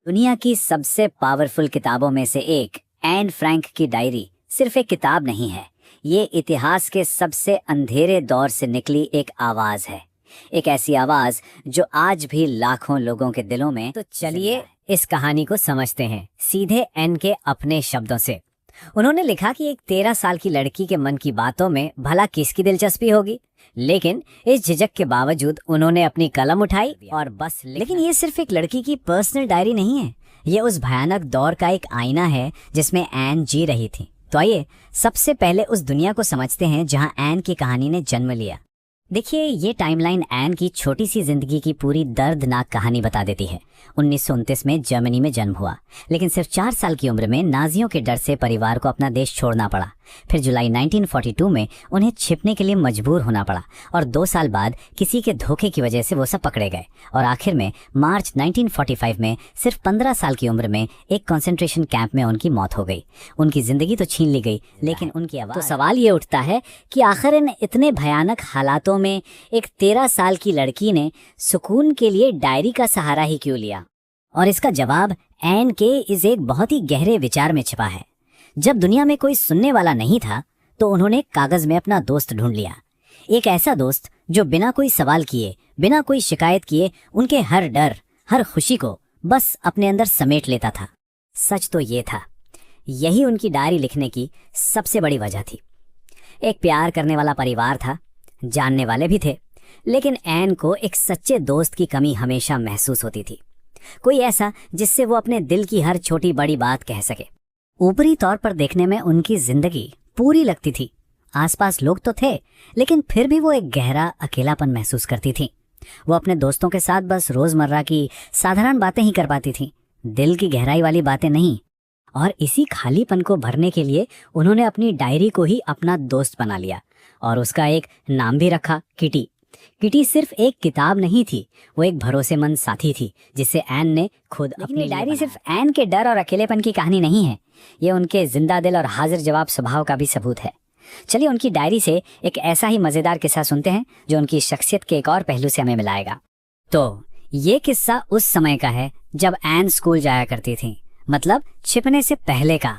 दुनिया की सबसे पावरफुल किताबों में से एक एन फ्रैंक की डायरी सिर्फ एक किताब नहीं है। ये इतिहास के सबसे अंधेरे दौर से निकली एक आवाज है, एक ऐसी आवाज जो आज भी लाखों लोगों के दिलों में। तो चलिए इस कहानी को समझते हैं सीधे एन के अपने शब्दों से। उन्होंने लिखा कि एक 13 साल की लड़की के मन की बातों में भला किसकी दिलचस्पी होगी, लेकिन इस झिझक के बावजूद उन्होंने अपनी कलम उठाई और बस। लेकिन ये सिर्फ एक लड़की की पर्सनल डायरी नहीं है, ये उस भयानक दौर का एक आईना है जिसमें एन जी रही थी। तो आइए सबसे पहले उस दुनिया को समझते हैं जहां एन की कहानी ने जन्म लिया। देखिए, ये टाइमलाइन एन की छोटी सी जिंदगी की पूरी दर्दनाक कहानी बता देती है। 1929 में जर्मनी में जन्म हुआ, लेकिन सिर्फ 4 साल की उम्र में नाजियों के डर से परिवार को अपना देश छोड़ना पड़ा। फिर जुलाई 1942 में उन्हें छिपने के लिए मजबूर होना पड़ा और 2 साल बाद किसी के धोखे की वजह से वो सब पकड़े गए और आखिर में मार्च 1945 में सिर्फ 15 साल की उम्र में एक कंसंट्रेशन कैंप में उनकी मौत हो गई। उनकी जिंदगी तो छीन ली गई, लेकिन उनकी आवाज। तो सवाल ये उठता है कि आखिर इन इतने भयानक हालातों में एक 13 साल की लड़की ने सुकून के लिए डायरी का सहारा ही क्यों लिया? और इसका जवाब एन के इस एक बहुत ही गहरे विचार में छिपा है। जब दुनिया में कोई सुनने वाला नहीं था तो उन्होंने कागज में अपना दोस्त ढूंढ लिया। एक ऐसा दोस्त जो बिना कोई सवाल किए, बिना कोई शिकायत किए उनके हर डर, हर खुशी को बस अपने अंदर समेट लेता था। सच तो ये था, यही उनकी डायरी लिखने की सबसे बड़ी वजह थी। एक प्यार करने वाला परिवार था, जानने वाले भी थे, लेकिन एन को एक सच्चे दोस्त की कमी हमेशा महसूस होती थी। कोई ऐसा जिससे वो अपने दिल की हर छोटी बड़ी बात कह सके। ऊपरी तौर पर देखने में उनकी जिंदगी पूरी लगती थी, आसपास लोग तो थे, लेकिन फिर भी वो एक गहरा अकेलापन महसूस करती थी। वो अपने दोस्तों के साथ बस रोजमर्रा की साधारण बातें ही कर पाती थी, दिल की गहराई वाली बातें नहीं। और इसी खालीपन को भरने के लिए उन्होंने अपनी डायरी को ही अपना दोस्त बना लिया और उसका एक नाम भी रखा, किटी। किटी सिर्फ एक किताब नहीं थी, वो एक भरोसेमंद साथी थी जिसे एन ने खुद अपनी डायरी। सिर्फ एन के डर और अकेलेपन की कहानी नहीं है, ये उनके जिंदा दिल और हाजिर जवाब स्वभाव का भी सबूत है। चलिए उनकी डायरी से एक ऐसा ही मजेदार किस्सा सुनते हैं जो उनकी शख्सियत के एक और पहलू से हमें मिलाएगा। तो ये किस्सा उस समय का है जब एन स्कूल जाया करती थी, मतलब छिपने से पहले का।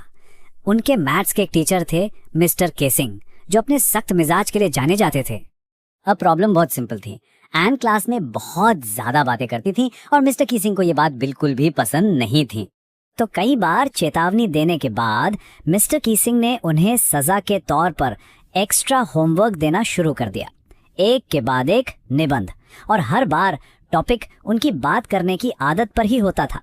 उनके मैथ्स के एक टीचर थे मिस्टर केसिंग, जो अपने सख्त मिजाज के लिए जाने जाते थे। अब प्रॉब्लम बहुत सिंपल थी, एन क्लास में बहुत ज्यादा बातें करती थी और मिस्टर कीसिंग को ये बात बिल्कुल भी पसंद नहीं थी। तो कई बार चेतावनी देने के बाद मिस्टर कीसिंग ने उन्हें सजा के तौर पर एक्स्ट्रा होमवर्क देना शुरू कर दिया, एक के बाद एक निबंध, और हर बार टॉपिक उनकी बात करने की आदत पर ही होता था।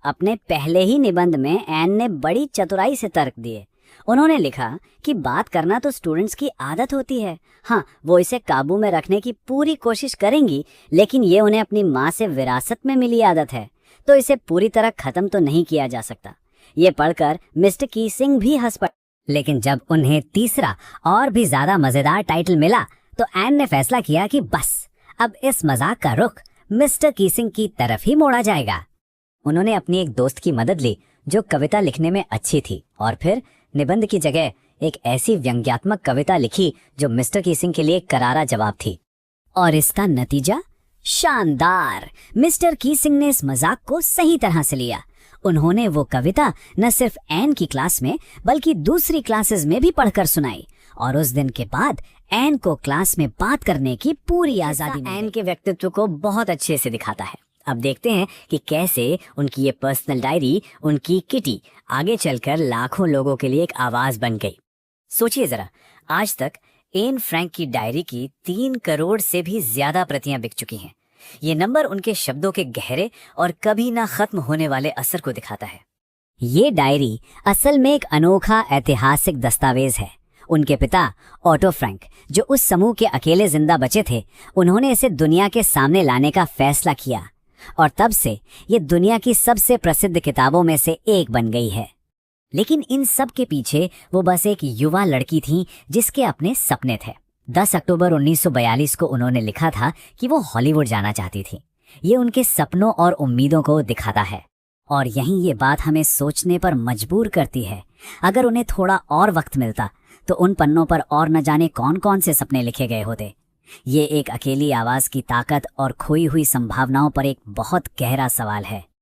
अपने पहले ही निबंध में एन ने बड़ी चतुराई से तर्क दिए। उन्होंने लिखा कि बात करना तो स्टूडेंट्स की आदत होती है, हाँ वो इसे काबू में रखने की पूरी कोशिश करेंगी, लेकिन ये उन्हें अपनी माँ से विरासत में मिली आदत है, तो इसे पूरी तरह खत्म तो नहीं किया जा सकता। ये पढ़कर मिस्टर कीसिंग भी हंस पड़े। लेकिन जब उन्हें तीसरा और भी ज्यादा मजेदार टाइटल मिला तो एन ने फैसला किया कि बस अब इस मजाक का रुख मिस्टर कीसिंग की तरफ ही मोड़ा जाएगा। उन्होंने अपनी एक दोस्त की मदद ली जो कविता लिखने में अच्छी थी, और फिर निबंध की जगह एक ऐसी व्यंग्यात्मक कविता लिखी जो मिस्टर कीसिंग के लिए करारा जवाब थी। और इसका नतीजा शानदार। मिस्टर कीसिंग ने इस मजाक को सही तरह से लिया। उन्होंने वो कविता न सिर्फ एन की क्लास में बल्कि दूसरी क्लासेस में भी पढ़कर सुनाई, और उस दिन के बाद एन को क्लास में बात करने की पूरी आजादी। एन के व्यक्तित्व को बहुत अच्छे से दिखाता है। अब देखते हैं कि कैसे उनकी ये पर्सनल डायरी, उनकी किटी, आगे चलकर लाखों लोगों के लिए एक आवाज बन गई। सोचिए जरा, आज तक एन फ्रैंक की डायरी की 3 करोड़ से भी ज्यादा प्रतियां बिक चुकी हैं। ये नंबर उनके शब्दों के गहरे और कभी ना खत्म होने वाले असर को दिखाता है। ये डायरी असल में एक अनोखा ऐतिहासिक दस्तावेज है। उनके पिता ऑटो फ्रैंक, जो उस समूह के अकेले जिंदा बचे थे, उन्होंने इसे दुनिया के सामने लाने का फैसला किया और तब से ये दुनिया की सबसे प्रसिद्ध किताबों में से एक बन गई है। लेकिन इन सब के पीछे वो बस एक युवा लड़की थी जिसके अपने सपने थे। 10 अक्टूबर 1942 को उन्होंने लिखा था कि वो हॉलीवुड जाना चाहती थी। ये उनके सपनों और उम्मीदों को दिखाता है, और यहीं ये बात हमें सोचने पर मजबूर करती है। अगर उन्हें थोड़ा और वक्त मिलता तो उन पन्नों पर और न जाने कौन कौन से सपने लिखे गए होते। ये एक अकेली आवाज की ताकत और खोई हुई संभावनाओं पर एक बहुत गहरा सवाल है।